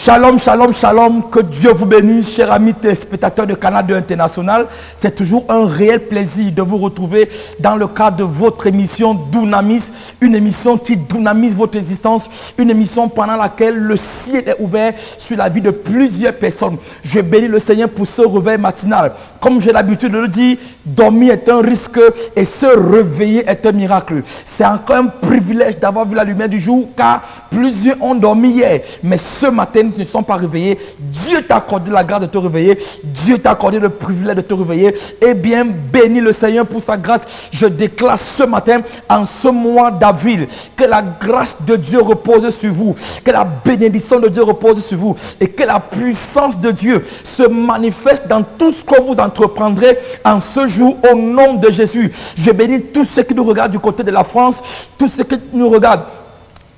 Shalom, shalom, shalom, que Dieu vous bénisse, chers amis téléspectateurs de Canal 2 International. C'est toujours un réel plaisir de vous retrouver dans le cadre de votre émission Dunamis, une émission qui dynamise votre existence, une émission pendant laquelle le ciel est ouvert sur la vie de plusieurs personnes. Je bénis le Seigneur pour ce réveil matinal. Comme j'ai l'habitude de le dire, dormir est un risque et se réveiller est un miracle. C'est encore un privilège d'avoir vu la lumière du jour car plusieurs ont dormi hier, mais ce matin, ne sont pas réveillés. Dieu t'a accordé la grâce de te réveiller. Dieu t'a accordé le privilège de te réveiller. Eh bien, bénis le Seigneur pour sa grâce. Je déclare ce matin, en ce mois d'avril, que la grâce de Dieu repose sur vous, que la bénédiction de Dieu repose sur vous et que la puissance de Dieu se manifeste dans tout ce que vous entreprendrez en ce jour au nom de Jésus. Je bénis tous ceux qui nous regardent du côté de la France, tous ceux qui nous regardent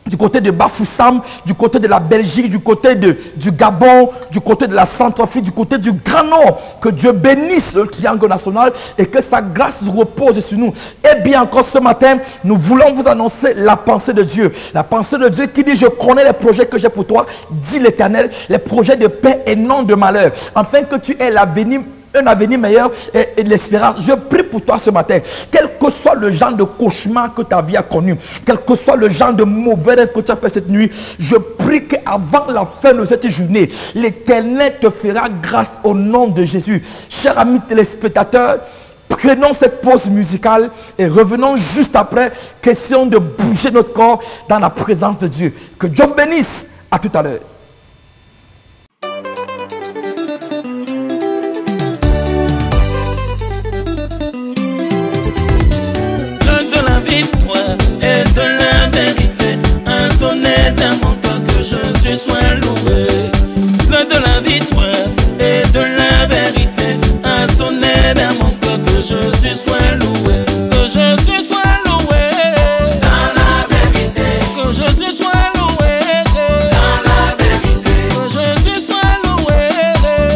du côté de Bafoussam, du côté de la Belgique, du côté du Gabon, du côté de la Centrafrique, du côté du Grand Nord. Que Dieu bénisse le triangle national et que sa grâce repose sur nous. Et bien encore ce matin, nous voulons vous annoncer la pensée de Dieu. La pensée de Dieu qui dit: je connais les projets que j'ai pour toi, dit l'Éternel, les projets de paix et non de malheur, afin que tu aies un avenir meilleur et de l'espérance. Je prie pour toi ce matin, quel que soit le genre de cauchemar que ta vie a connu, quel que soit le genre de mauvais rêve que tu as fait cette nuit, je prie qu'avant la fin de cette journée, l'Éternel te fera grâce au nom de Jésus. Chers amis téléspectateurs, prenons cette pause musicale et revenons juste après, question de bouger notre corps dans la présence de Dieu. Que Dieu vous bénisse. À tout à l'heure. Et de la vérité, un sonnet d'un mon cœur que je sois loué. Plein de la victoire et de la vérité, un sonnet d'un mon cœur que je sois loué. Que je sois loué dans la vérité, que je sois loué dans la vérité, que je sois loué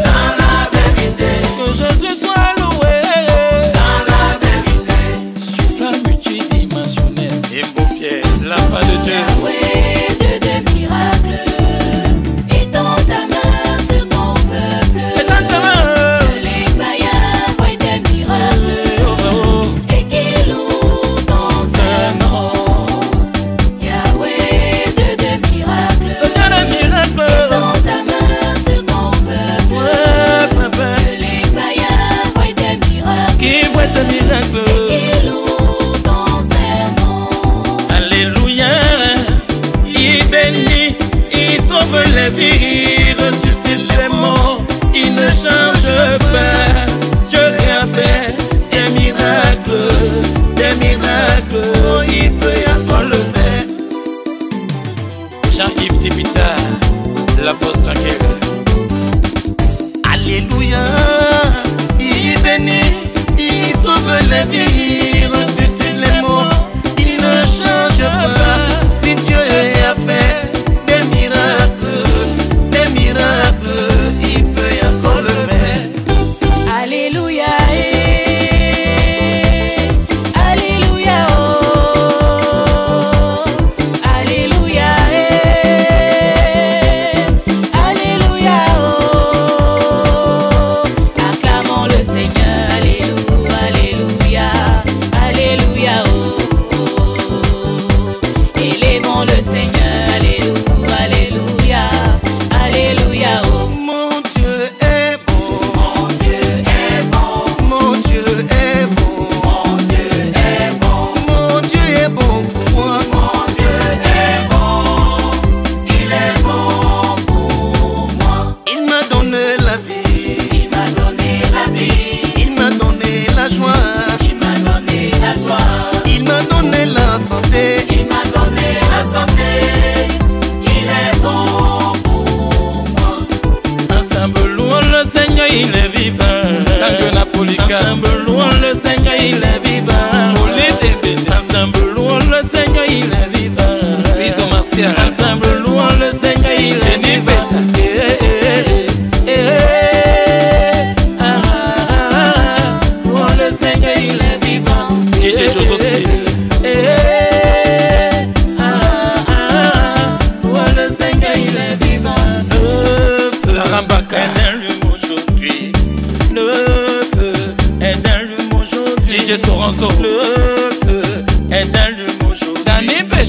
dans la vérité, que je sois loué dans la vérité. Super multidimensionnel et beau pied, la fin de Dieu. Yahweh, Dieu des miracles, étends ta main sur ton peuple. Étends ta main. Que les païens voient des miracles et qu'ils louent ton Saint-Nom. Yahweh, Dieu des miracles, étends ta main sur ton peuple. Que les païens voient des miracles, Qui voit tes miracles. qu'ils louent ton Saint-Nom. Alléluia. Il bénit, il sauve les vies, il ressuscite les morts, il ne change pas. Dieu a fait des miracles, oh, il peut encore le faire. Jean-Yves Tipita, la force tranquille. Alléluia. Il bénit, il sauve les vies, il ressuscite les morts, il ne change pas. Puis Dieu a fait des miracles, il peut encore le faire. Alléluia, alléluia, oh, alléluia, alléluia, oh, acclamons le Seigneur, alléluia, alléluia, alléluia, oh, élevons le Seigneur, alléluia, alléluia, alléluia, oh. Mon Dieu est bon, Mon Dieu est bon, mon Dieu est bon, mon Dieu est bon. mon Dieu est bon pour moi. Mon Dieu est bon, il est bon pour moi. Il m'a donné la vie, Il m'a donné la vie, il m'a donné la joie, il m'a donné la joie, il m'a donné la santé. il m'a donné la santé. Il est bon pour moi. Ensemble louons le Seigneur, il est vivant. Tangue Napolica. Ensemble louons le Seigneur, il est vivant. Ensemble louons le Seigneur, il est vivant. Prison martiale. Ensemble louons le Seigneur, il est vivant. Louons le Seigneur, il est vivant. DJ Jojo Style. Louons le Seigneur, il est vivant.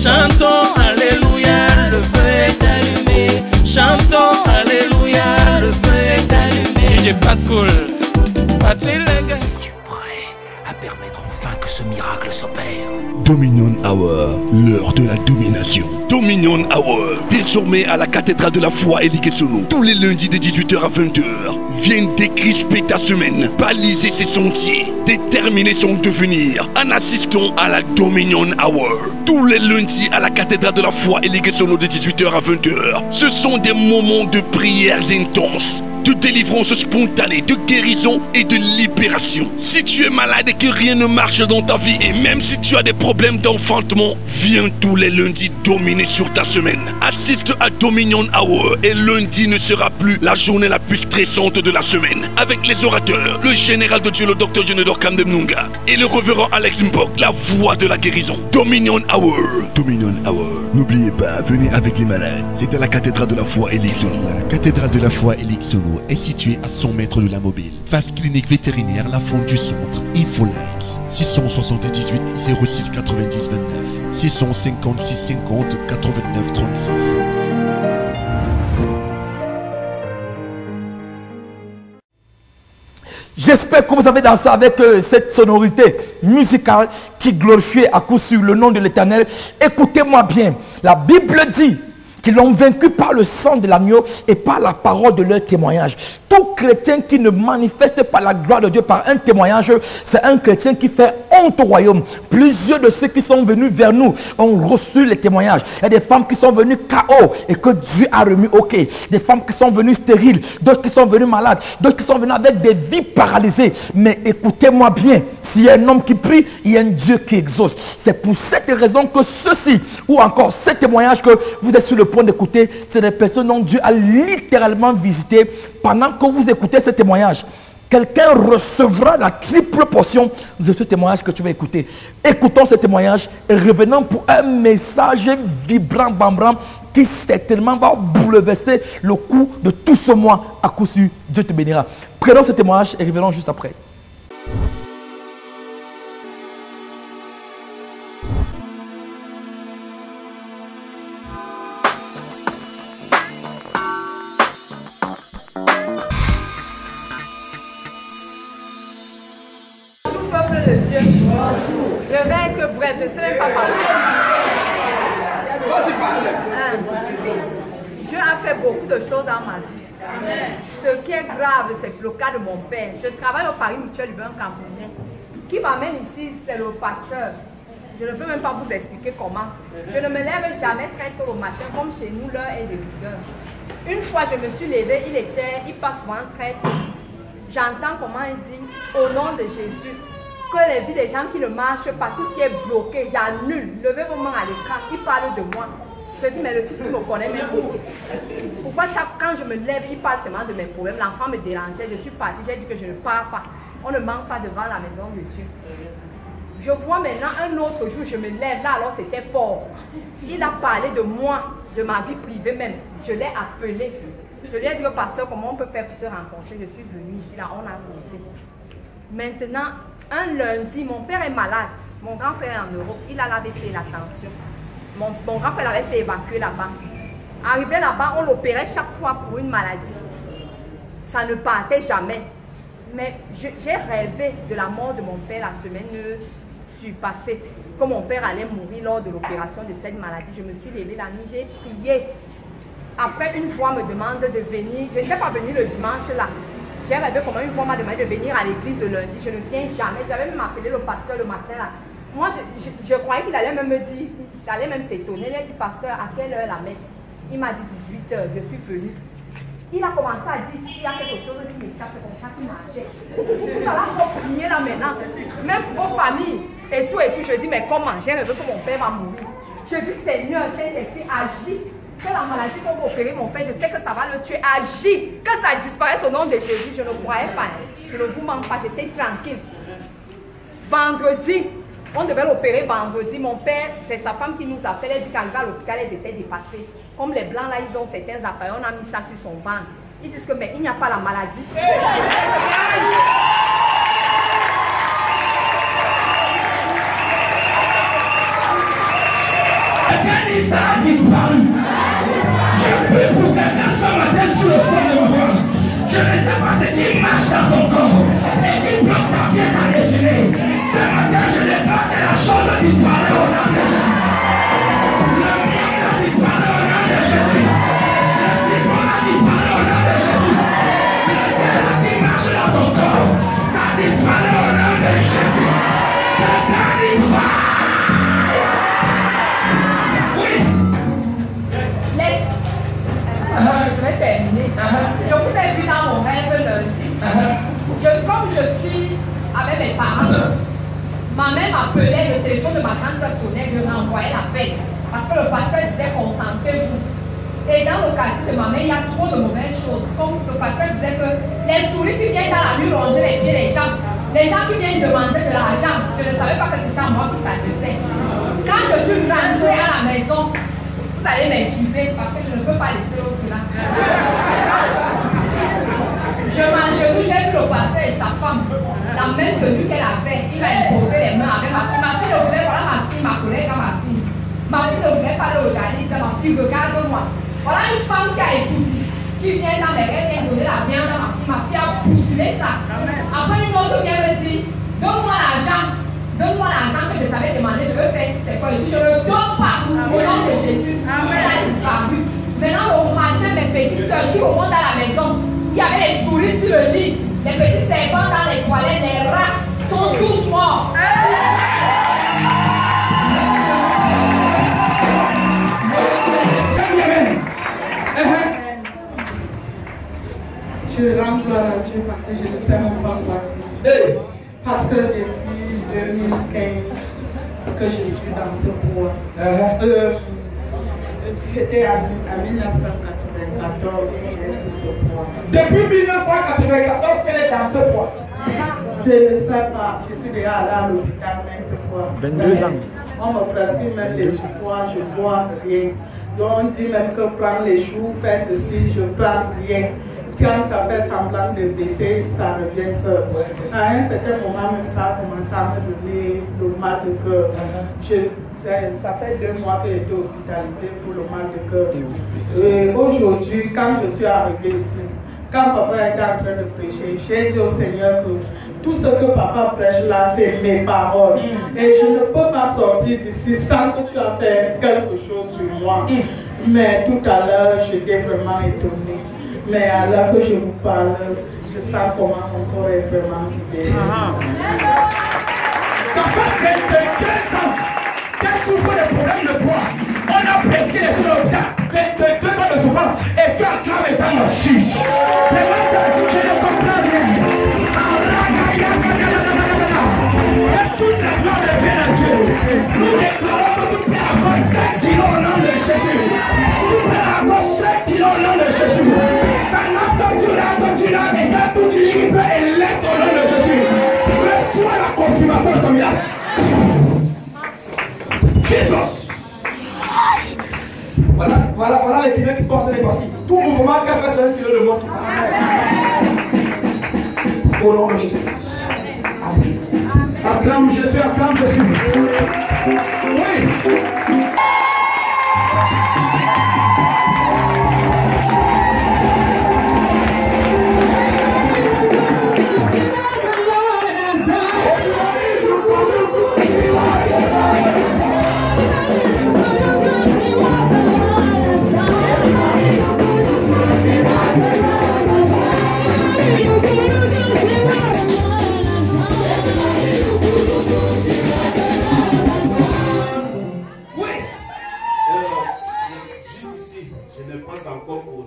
Chantons Alléluia, le feu est allumé. Chantons Alléluia, le feu est allumé. DJ Patcool, Patrick Lengue. Es-tu prêt à permettre enfin que ce miracle s'opère? Dominion Hour, l'heure de la domination. Dominion Hour, désormais à la cathédrale de la foi Elikesono. Tous les lundis de 18h à 20h. Viens décrisper ta semaine, baliser ses sentiers, déterminer son devenir en assistant à la Dominion Hour. Tous les lundis à la cathédrale de la foi Elikesono de 18h à 20h. Ce sont des moments de prières intenses, de délivrance spontanée, de guérison et de libération. Si tu es malade et que rien ne marche dans ta vie, et même si tu as des problèmes d'enfantement, viens tous les lundis dominer sur ta semaine. Assiste à Dominion Hour et lundi ne sera plus la journée la plus stressante de la semaine. Avec les orateurs, le général de Dieu, le docteur Jonedor Kamdemnunga et le révérend Alex Mbok, la voix de la guérison. Dominion Hour. Dominion Hour. N'oubliez pas, venez avec les malades. C'est à la cathédrale de la foi Elikesono. La cathédrale de la foi Elikesono est située à 100 mètres de la mobile. Face clinique vétérinaire La Fonte du Centre. Infolink 678 06 90 29 656 50 89 36. J'espère que vous avez dansé avec cette sonorité musicale qui glorifiait à coup sûr le nom de l'Éternel. Écoutez-moi bien, la Bible dit qu'ils l'ont vaincu par le sang de l'agneau et par la parole de leur témoignage. Tout chrétien qui ne manifeste pas la gloire de Dieu par un témoignage, c'est un chrétien qui fait honte au royaume. Plusieurs de ceux qui sont venus vers nous ont reçu les témoignages. Il y a des femmes qui sont venues KO et que Dieu a remis OK. Des femmes qui sont venues stériles, d'autres qui sont venues malades, d'autres qui sont venues avec des vies paralysées. Mais écoutez-moi bien, s'il y a un homme qui prie, il y a un Dieu qui exauce. C'est pour cette raison que ceci, ou encore ces témoignages que vous êtes sur le point d'écouter, c'est des personnes dont Dieu a littéralement visité. Pendant que vous écoutez ce témoignage, quelqu'un recevra la triple portion de ce témoignage que tu vas écouter. Écoutons ce témoignage et revenons pour un message vibrant, bambram, qui certainement va bouleverser le cours de tout ce mois. À coup sûr, Dieu te bénira. Prenons ce témoignage et revenons juste après. Je vais être bref, je ne sais même pas parler. Dieu a fait beaucoup de choses dans ma vie. Ce qui est grave, c'est le cas de mon père. Je travaille au Paris Mutuel du Bain Camerounais. Qui m'amène ici, c'est le pasteur. Je ne peux même pas vous expliquer comment. Je ne me lève jamais très tôt le matin, comme chez nous, l'heure est de rigueur. Une fois, je me suis levée, il passe souvent très tôt. J'entends comment il dit, au nom de Jésus, que les vies des gens qui ne marchent pas, tout ce qui est bloqué, j'annule. Levez vos mains à l'écran, il parle de moi. Je dis, mais le type me connaît même. Pourquoi quand je me lève, il parle seulement de mes problèmes. L'enfant me dérangeait, je suis partie, j'ai dit que je ne pars pas. On ne manque pas devant la maison de Dieu. Je vois maintenant un autre jour, je me lève, là alors c'était fort. Il a parlé de moi, de ma vie privée même. Je l'ai appelé. Je lui ai dit au pasteur, comment on peut faire pour se rencontrer. Je suis venue ici, là, on a causé. Maintenant, un lundi, mon père est malade. Mon grand frère est en Europe, il a l'AVC et la tension. Mon grand frère l'avait fait évacuer là-bas. Arrivé là-bas, on l'opérait chaque fois pour une maladie. Ça ne partait jamais. Mais j'ai rêvé de la mort de mon père la semaine surpassée. Que mon père allait mourir lors de l'opération de cette maladie. Je me suis levée la nuit, j'ai prié. Après, une fois, me demande de venir. Je n'étais pas venue le dimanche là. J'ai rêvé comment une fois m'a demandé de venir à l'église de lundi. Je ne viens jamais. J'avais même appelé le pasteur le matin là. Moi, je croyais qu'il allait même me dire, il allait même s'étonner. Il a dit, pasteur, à quelle heure la messe? Il m'a dit 18h, je suis venue. Il a commencé à dire, s'il y a quelque chose qui m'échappe, c'est comme ça qu'il marchait. Vous allez encore prier là maintenant. Même pour vos familles et tout. Je dis, mais comment? J'ai rêvé que mon père va mourir. Je dis, Seigneur, Saint-Esprit, agis. Que la maladie qu'on va opérer mon père, je sais que ça va le tuer. Agis. Que ça disparaisse au nom de Jésus. Je ne croyais pas. Je ne vous mens pas. J'étais tranquille. Vendredi, on devait l'opérer vendredi. Mon père, c'est sa femme qui nous appelle. Elle dit qu'arrivé à l'hôpital, elles étaient dépassées. Comme les blancs là, ils ont certains appareils. On a mis ça sur son ventre. Ils disent que mais il n'y a pas la maladie. Quelqu'un ça a disparu. Je prie pour quelqu'un ce matin sur le sol de ma voix. Je ne sais pas ce qui marche dans ton corps et qui bloque ta vie et ta destinée. Ce matin, je déclare que la chose disparaît au nom de Jésus. Le mien a disparu au nom de Jésus. Le fibrome a disparu au nom de Jésus. Le cœur qui marche dans ton corps, ça disparaît au nom de Jésus. Le cœur disparaît. Je vais terminer. Je vous ai vu dans mon rêve lundi. Comme je suis avec mes parents, ma mère m'appelait, le téléphone de ma grande soeur sonnait, je renvoyais l'appel. Parce que le pasteur disait concentrez-vous. Et dans le quartier de ma mère, il y a trop de mauvaises choses. Comme le pasteur disait que les souris qui viennent dans la rue ronger les pieds des gens qui viennent demander de l'argent, je ne savais pas que c'était à moi qui s'adressait. Quand je suis rentrée à la maison, vous allez m'excuser parce que je ne peux pas laisser l'autre là. Je m'agenouille, j'ai vu le pasteur et sa femme, la même tenue qu'elle avait, il m'a imposé les mains avec ma fille. Ma fille ne voulait, voilà ma fille, ma collègue à ma fille. Ma fille ne voulait pas le regarder, il disait ma fille, regarde-moi. Voilà une femme qui a écouté, qui vient dans les rêves, vient donner la viande à ma fille a bousculé ça. Après une autre vient me dire, donne-moi l'argent que je t'avais demandé, je veux faire, c'est quoi? Je ne le donne pas au nom de Jésus. Elle a disparu. Maintenant, au matin, mes petites soeurs qui remontent à la maison, il y avait les souris sur le lit, les petits serpents dans les toilettes, les rats sont tous morts. Je rends gloire à Dieu parce que je ne sais même pas quoi dire. Parce que depuis 2015 que je suis dans ce poids. C'était en 1994 que j'ai pris ce poids. Depuis 1994 qu'elle est dans ce poids. Je ne sais pas, je suis déjà allée à l'hôpital maintes fois. 22 ans. On me prescrit même des poids, je ne bois rien. Donc on dit même que prendre les choux, faire ceci, je ne prends rien. Quand ça fait semblant de baisser, ça revient seul. À un certain moment, même ça a commencé à me donner le mal de cœur. Ça fait 2 mois que j'ai été hospitalisée pour le mal de cœur. Et aujourd'hui, quand je suis arrivée ici, quand papa était en train de prêcher, j'ai dit au Seigneur que tout ce que papa prêche là, c'est mes paroles. Et je ne peux pas sortir d'ici sans que tu aies fait quelque chose sur moi. Mais tout à l'heure, j'étais vraiment étonnée. Mais à l'heure que je vous parle, je sens comment mon corps est vraiment libéré. Ça fait 22 ans qu'elle souffre de problèmes de poids. On a prescrit les choses au l'hôpital. 22 ans de souffrance. Et tu as cramé dans le chiche. Mais maintenant, je ne comprends rien. Et tous ces plans reviennent à Dieu. Nous déclarons que tu perds encore 5 kilos au nom de Jésus. Tu perds encore 5 kilos au nom de Jésus. Tu l'as et t'as tout libre et laisse au nom de Jésus. Reçois la confirmation de ton miracle. Jésus. Voilà les kilos qui sont en train de partir. Tout mouvement qui a fait c'est un kilo de mort. Au nom de Jésus. Amen. Acclame Jésus, acclame Jésus. Oui.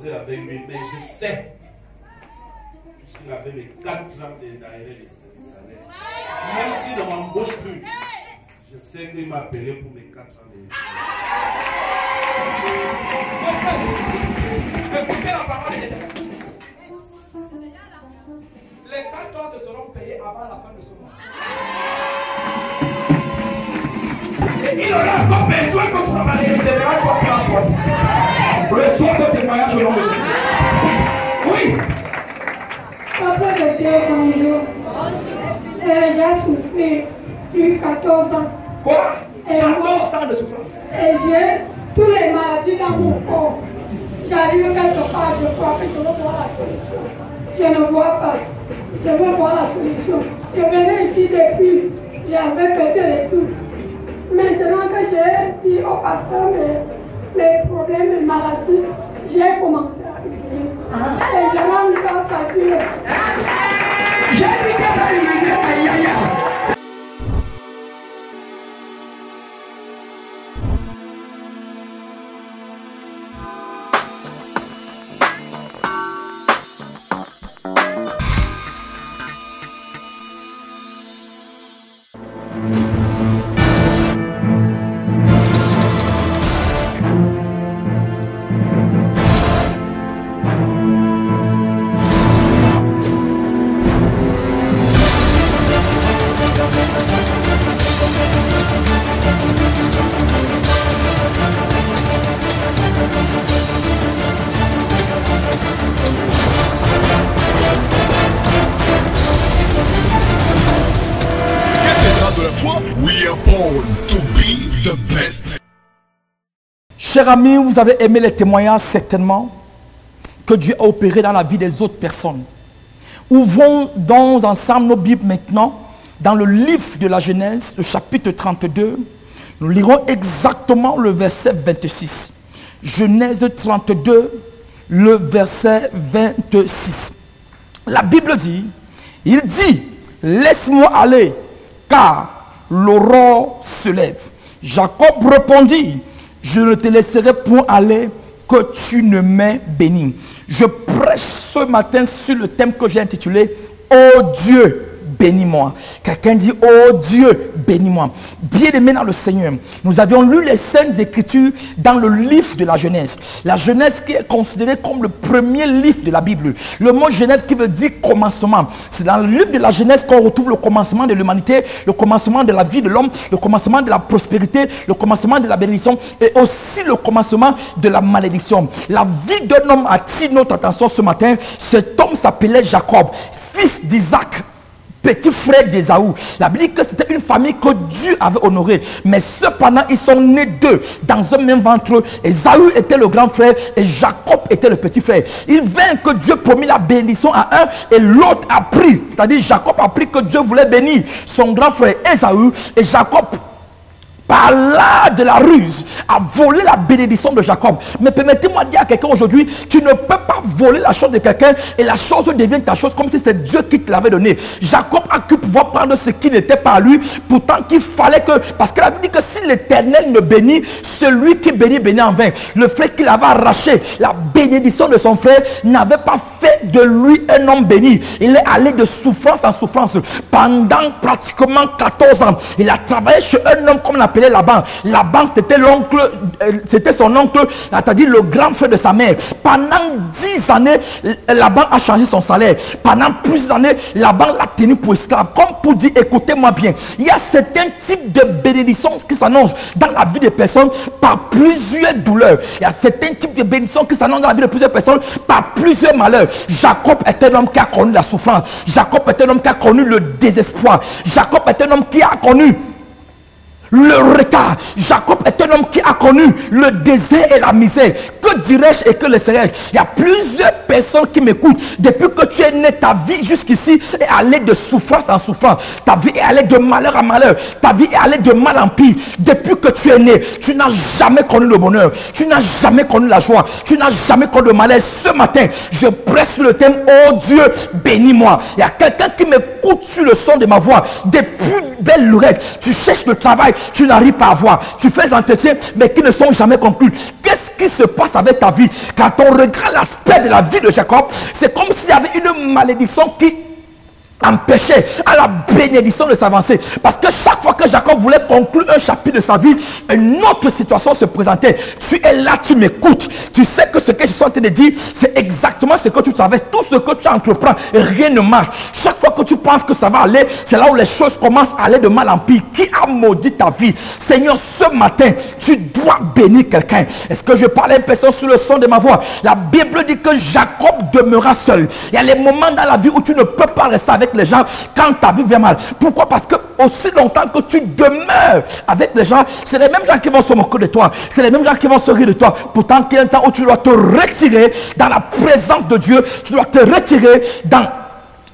Avec lui, mais je sais puisqu'il avait les 4 ans d'arrêt de salaire. Même s'il ne m'embauche plus, je sais qu'il m'a appelé pour mes 4 ans de Écoutez la parole de Dieu. Les 4 ans te seront payés avant la fin de ce mois. Et il aura encore besoin que tu travailles. C'est là toi qui as choisi. Reçois ce témoignage au nom de Dieu. Oui. Papa était bonjour. J'ai souffert plus de 14 ans. Quoi? 14 ans de souffrance. Et j'ai tous les maladies dans mon corps. J'arrive quelque part, je crois que je veux voir la solution. Je ne vois pas. Je veux voir la solution. Je venais ici depuis, j'avais pété les tout. Maintenant que j'ai dit au pasteur mes problèmes, mes maladies, j'ai commencé à vivre. Et je rends grâce à Dieu. J'ai dit que tu as Chers amis, vous avez aimé les témoignages certainement que Dieu a opéré dans la vie des autres personnes. Ouvrons donc ensemble nos Bibles maintenant dans le livre de la Genèse, le chapitre 32. Nous lirons exactement le verset 26. Genèse 32, le verset 26. La Bible dit, il dit, laisse-moi aller, car l'aurore se lève. Jacob répondit, je ne te laisserai point aller que tu ne m'aies béni. Je prêche ce matin sur le thème que j'ai intitulé « Oh Dieu, bénis-moi ». Quelqu'un dit « Oh Dieu, bénis-moi ». Bien-aimés dans le Seigneur, nous avions lu les Saintes Écritures dans le livre de la Genèse. La Genèse qui est considérée comme le premier livre de la Bible. Le mot Genèse qui veut dire commencement. C'est dans le livre de la Genèse qu'on retrouve le commencement de l'humanité, le commencement de la vie de l'homme, le commencement de la prospérité, le commencement de la bénédiction et aussi le commencement de la malédiction. La vie d'un homme attire notre attention ce matin. Cet homme s'appelait Jacob, fils d'Isaac, petit frère d'Ésaü. La Bible dit que c'était une famille que Dieu avait honorée. Mais cependant, ils sont nés deux dans un même ventre. Ésaü était le grand frère et Jacob était le petit frère. Il vint que Dieu promit la bénédiction à un et l'autre a pris. C'est-à-dire Jacob a pris que Dieu voulait bénir son grand frère Ésaü et Jacob, par là de la ruse, a volé la bénédiction de Jacob. Mais permettez-moi de dire à quelqu'un aujourd'hui, tu ne peux pas voler la chose de quelqu'un et la chose devient ta chose comme si c'était Dieu qui te l'avait donné. Jacob a cru pouvoir prendre ce qui n'était pas à lui, pourtant qu'il fallait que, parce que la Bible dit que si l'Éternel ne bénit, celui qui bénit, bénit en vain. Le frère qu'il avait arraché, la bénédiction de son frère, n'avait pas fait de lui un homme béni. Il est allé de souffrance en souffrance pendant pratiquement 14 ans. Il a travaillé chez un homme comme l'appelait Laban. Laban, c'était l'oncle, c'était son oncle, c'est-à-dire le grand frère de sa mère. Pendant 10 années, Laban a changé son salaire. Pendant plusieurs années, Laban l'a tenu pour esclave. Comme pour dire, écoutez-moi bien, il y a certains types de bénédictions qui s'annoncent dans la vie des personnes par plusieurs douleurs. Il y a certains types de bénédictions qui s'annoncent dans la vie de plusieurs personnes par plusieurs malheurs. Jacob est un homme qui a connu la souffrance. Jacob est un homme qui a connu le désespoir. Jacob est un homme qui a connu le retard. Jacob est un homme qui a connu le désert et la misère. Que dirais-je et que laisserai-je? Il y a plusieurs personnes qui m'écoutent. Depuis que tu es né, ta vie jusqu'ici est allée de souffrance en souffrance. Ta vie est allée de malheur en malheur. Ta vie est allée de mal en pire. Depuis que tu es né, tu n'as jamais connu le bonheur. Tu n'as jamais connu la joie. Tu n'as jamais connu le malheur. Ce matin, je presse le thème « Oh Dieu, bénis-moi ». Il y a quelqu'un qui m'écoute sur le son de ma voix. Depuis belle lurette, tu cherches le travail, tu n'arrives pas à voir. Tu fais des entretiens, mais qui ne sont jamais conclus. Qu'est-ce qui se passe avec ta vie? Quand on regarde l'aspect de la vie de Jacob, c'est comme s'il y avait une malédiction qui empêchait à la bénédiction de s'avancer. Parce que chaque fois que Jacob voulait conclure un chapitre de sa vie, une autre situation se présentait. Tu es là, tu m'écoutes. Tu sais que ce que je suis en train de dire, c'est exactement ce que tu traverses. Tout ce que tu entreprends, rien ne marche. Chaque fois que tu penses que ça va aller, c'est là où les choses commencent à aller de mal en pire. Qui a maudit ta vie? Seigneur, ce matin, tu dois bénir quelqu'un. Est-ce que je parle à une personne sur le son de ma voix? La Bible dit que Jacob demeura seul. Il y a les moments dans la vie où tu ne peux pas rester avec avec les gens quand ta vie vient mal. Pourquoi? Parce que aussi longtemps que tu demeures avec les gens, c'est les mêmes gens qui vont se moquer de toi. C'est les mêmes gens qui vont se rire de toi. Pourtant, qu'il y a un temps où tu dois te retirer dans la présence de Dieu. Tu dois te retirer dans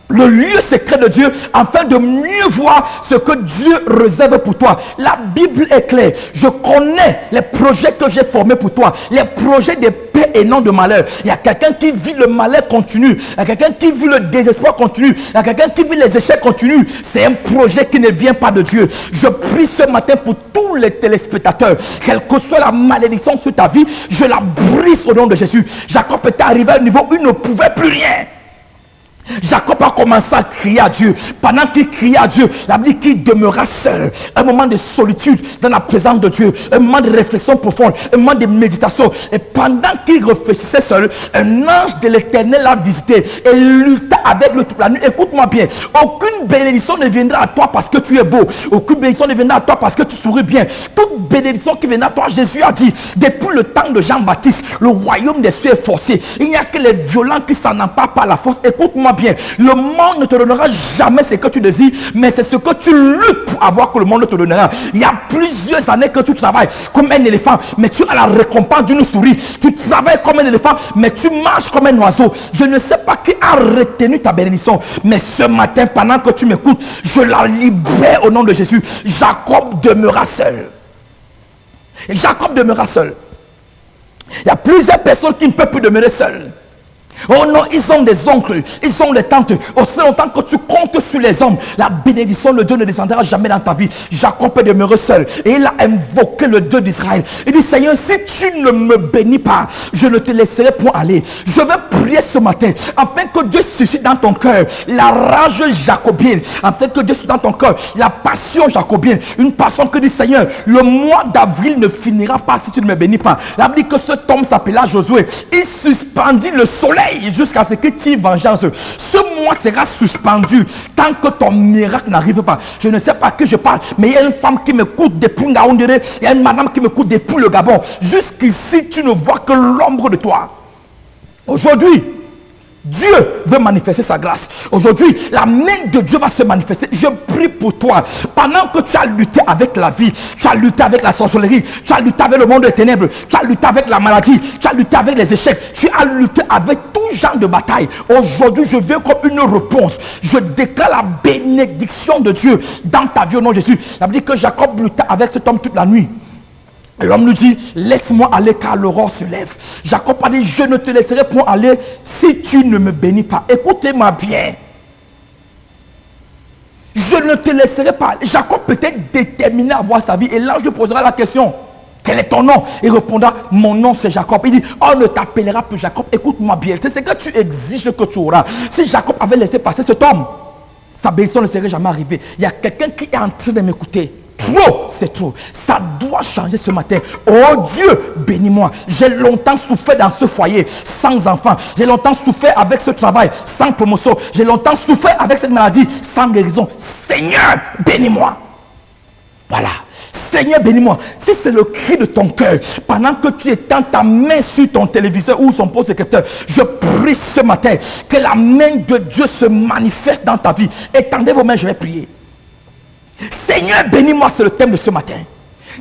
le lieu secret de Dieu, afin de mieux voir ce que Dieu réserve pour toi. La Bible est claire. Je connais les projets que j'ai formés pour toi. Les projets de paix et non de malheur. Il y a quelqu'un qui vit le malheur continu. Il y a quelqu'un qui vit le désespoir continu. Il y a quelqu'un qui vit les échecs continus. C'est un projet qui ne vient pas de Dieu. Je prie ce matin pour tous les téléspectateurs. Quelle que soit la malédiction sur ta vie, je la brise au nom de Jésus. Jacob était arrivé à un niveau où il ne pouvait plus rien. Jacob a commencé à crier à Dieu. Pendant qu'il criait à Dieu, la Bible dit qu'il demeura seul. Un moment de solitude dans la présence de Dieu. Un moment de réflexion profonde. Un moment de méditation. Et pendant qu'il réfléchissait seul, un ange de l'Éternel l'a visité et lutta avec lui toute la nuit. Écoute-moi bien. Aucune bénédiction ne viendra à toi parce que tu es beau. Aucune bénédiction ne viendra à toi parce que tu souris bien. Toute bénédiction qui viendra à toi, Jésus a dit, depuis le temps de Jean-Baptiste, le royaume des cieux est forcé. Il n'y a que les violents qui s'en emparent par la force. Écoute-moi bien. Le monde ne te donnera jamais ce que tu désires, mais c'est ce que tu luttes pour avoir que le monde te donnera. Il y a plusieurs années que tu travailles comme un éléphant, mais tu as la récompense d'une souris. Tu travailles comme un éléphant, mais tu marches comme un oiseau. Je ne sais pas qui a retenu ta bénédiction, mais ce matin, pendant que tu m'écoutes, je la libère au nom de Jésus. Jacob demeura seul. Et Jacob demeura seul. Il y a plusieurs personnes qui ne peuvent plus demeurer seules. Oh non, ils ont des oncles, ils ont des tantes. Aussi longtemps que tu comptes sur les hommes, la bénédiction de Dieu ne descendra jamais dans ta vie. Jacob est demeuré seul et il a invoqué le Dieu d'Israël. Il dit, Seigneur, si tu ne me bénis pas, je ne te laisserai point aller. Je vais prier ce matin afin que Dieu suscite dans ton cœur la rage jacobienne, afin que Dieu suscite dans ton cœur la passion jacobienne. Une passion que dit, Seigneur, le mois d'avril ne finira pas si tu ne me bénis pas. La Bible dit que cet homme s'appela Josué. Il suspendit le soleil jusqu'à ce que tu aies vengeance. Ce mois sera suspendu tant que ton miracle n'arrive pas. Je ne sais pas à qui je parle, mais il y a une femme qui m'écoute depuis Ngaoundéré, il y a une madame qui m'écoute depuis le Gabon. Jusqu'ici, tu ne vois que l'ombre de toi. Aujourd'hui, Dieu veut manifester sa grâce. Aujourd'hui, la main de Dieu va se manifester. Je prie pour toi. Pendant que tu as lutté avec la vie, tu as lutté avec la sorcellerie, tu as lutté avec le monde des ténèbres, tu as lutté avec la maladie, tu as lutté avec les échecs, tu as lutté avec tout genre de bataille. Aujourd'hui, je veux comme une réponse. Je déclare la bénédiction de Dieu dans ta vie au nom de Jésus. Ça veut dire que Jacob lutta avec cet homme toute la nuit. L'homme nous dit, laisse-moi aller car l'aurore se lève. Jacob a dit, je ne te laisserai point aller si tu ne me bénis pas. Écoutez-moi bien. Je ne te laisserai pas. Jacob peut être déterminé à voir sa vie. Et l'ange lui posera la question, quel est ton nom? Il répondra, mon nom c'est Jacob. Il dit, on ne t'appellera plus Jacob. Écoute-moi bien, c'est ce que tu exiges que tu auras. Si Jacob avait laissé passer cet homme, sa bénédiction ne serait jamais arrivée. Il y a quelqu'un qui est en train de m'écouter. Trop, c'est trop. Ça doit changer ce matin. Oh Dieu, bénis-moi. J'ai longtemps souffert dans ce foyer sans enfant. J'ai longtemps souffert avec ce travail sans promotion. J'ai longtemps souffert avec cette maladie sans guérison. Seigneur, bénis-moi. Voilà. Seigneur, bénis-moi. Si c'est le cri de ton cœur, pendant que tu étends ta main sur ton téléviseur ou son poste secrétaire, je prie ce matin que la main de Dieu se manifeste dans ta vie. Étendez vos mains, je vais prier. Seigneur, bénis-moi, c'est le thème de ce matin.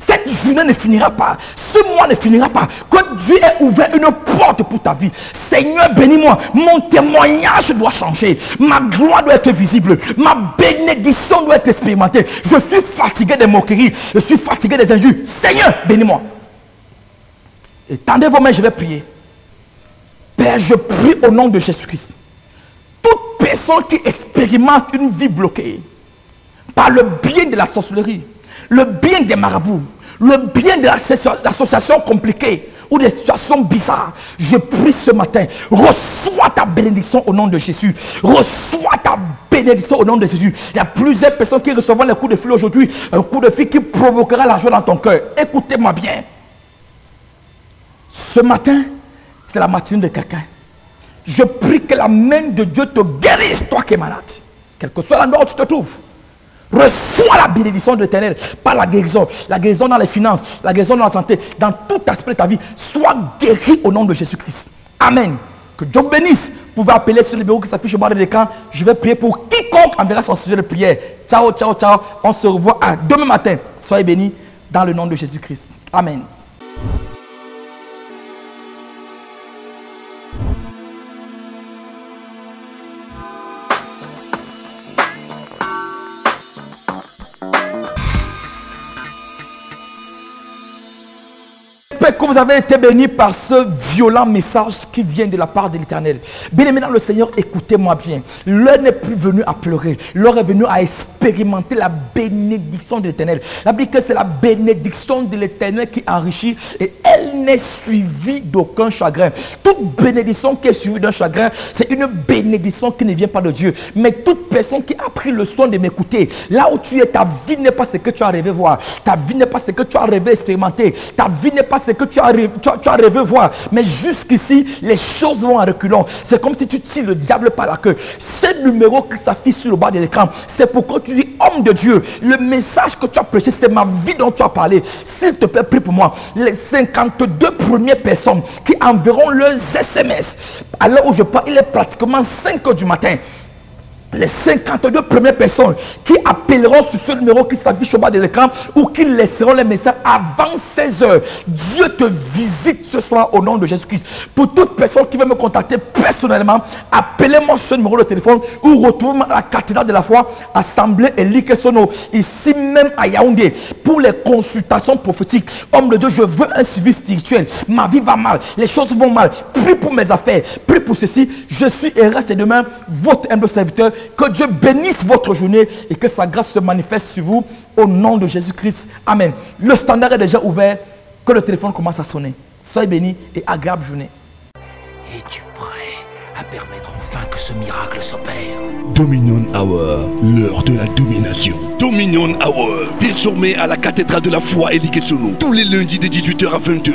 Cette journée ne finira pas. Ce mois ne finira pas. Que Dieu ait ouvert une porte pour ta vie. Seigneur, bénis-moi. Mon témoignage doit changer. Ma gloire doit être visible. Ma bénédiction doit être expérimentée. Je suis fatigué des moqueries. Je suis fatigué des injures. Seigneur, bénis-moi. Étendez vos mains, je vais prier. Père, je prie au nom de Jésus-Christ. Toute personne qui expérimente une vie bloquée, par le bien de la sorcellerie, le bien des marabouts, le bien de l'association compliquée ou des situations bizarres, je prie ce matin, reçois ta bénédiction au nom de Jésus. Reçois ta bénédiction au nom de Jésus. Il y a plusieurs personnes qui recevront le coup de fil aujourd'hui, un coup de fil qui provoquera la joie dans ton cœur. Écoutez-moi bien. Ce matin, c'est la matinée de quelqu'un. Je prie que la main de Dieu te guérisse, toi qui es malade. Quel que soit l'endroit où tu te trouves. Reçois la bénédiction de l'Éternel par la guérison dans les finances, la guérison dans la santé, dans tout aspect de ta vie. Sois guéri au nom de Jésus-Christ. Amen. Que Dieu vous bénisse. Vous pouvez appeler sur le bureau qui s'affiche au bas de l'écran. Je vais prier pour quitter quiconque enverra son sujet de prière. Ciao, ciao, ciao. On se revoit à demain matin. Soyez bénis dans le nom de Jésus-Christ. Amen. J'espère que vous avez été bénis par ce violent message qui vient de la part de l'Éternel. Bien-aimés dans le Seigneur, écoutez-moi bien. L'heure n'est plus venue à pleurer. L'heure est venue à expérimenter la bénédiction de l'Éternel. La Bible dit que c'est la bénédiction de l'Éternel qui enrichit et elle n'est suivie d'aucun chagrin. Toute bénédiction qui est suivie d'un chagrin, c'est une bénédiction qui ne vient pas de Dieu. Mais toute personne qui a pris le soin de m'écouter, là où tu es, ta vie n'est pas ce que tu as rêvé voir. Ta vie n'est pas ce que tu as rêvé expérimenter. Ta vie n'est pas ce que tu as rêvé voir. Mais jusqu'ici, les choses vont en reculant. C'est comme si tu tires le diable par la queue. Ce numéro qui s'affiche sur le bas de l'écran, c'est pourquoi tu dis, homme de Dieu, le message que tu as prêché, c'est ma vie dont tu as parlé. S'il te plaît, prie pour moi. Les 52 premières personnes qui enverront leurs SMS, à l'heure où je parle, il est pratiquement 5 h du matin. Les 52 premières personnes qui appelleront sur ce numéro qui s'affiche au bas de l'écran ou qui laisseront les messages avant 16 h. Dieu te visite ce soir au nom de Jésus-Christ. Pour toute personne qui veut me contacter personnellement, appelez-moi ce numéro de téléphone ou retrouvez-moi à la cathédrale de la foi, Assemblée Elique Sono, ici même à Yaoundé, pour les consultations prophétiques. Homme de Dieu, je veux un suivi spirituel. Ma vie va mal, les choses vont mal. Prie pour mes affaires, prie pour ceci. Je suis et reste demain votre humble serviteur. Que Dieu bénisse votre journée et que sa grâce se manifeste sur vous au nom de Jésus-Christ. Amen. Le standard est déjà ouvert. Que le téléphone commence à sonner. Soyez bénis et agréable journée. Es-tu prêt à permettre enfin que ce miracle s'opère? Dominion Hour, l'heure de la domination. Dominion Hour, désormais à la cathédrale de la foi Elique Sono, tous les lundis de 18 h à 20 h.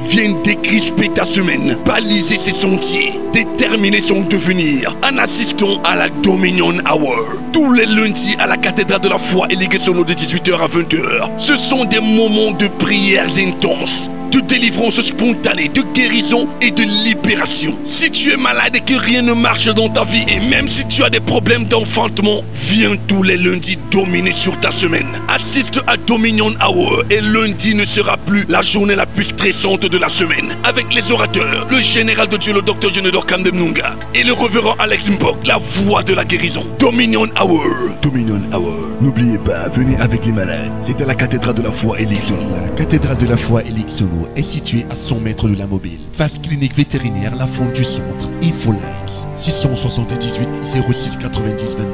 Viens décrisper ta semaine, baliser ses sentiers, déterminer son devenir en assistant à la Dominion Hour. Tous les lundis à la cathédrale de la foi Elique Sono de 18 h à 20 h. Ce sont des moments de prières intenses, de délivrance spontanée, de guérison et de libération. Si tu es malade et que rien ne marche dans ta vie, et même si tu as des problèmes d'enfantement, viens tous les lundis dominer sur ta semaine. Assiste à Dominion Hour et lundi ne sera plus la journée la plus stressante de la semaine. Avec les orateurs, le général de Dieu, le docteur Jonedor Kandemnunga et le révérend Alex Mbok, la voix de la guérison. Dominion Hour. Dominion Hour. N'oubliez pas, venez avec les malades. C'est à la cathédrale de la foi Elique Sono. La cathédrale de la foi Elique Sono est située à 100 mètres de la mobile. Face clinique vétérinaire, la fonte du centre. Infolike 678 06 90 29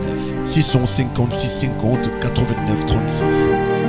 656 50 89 36.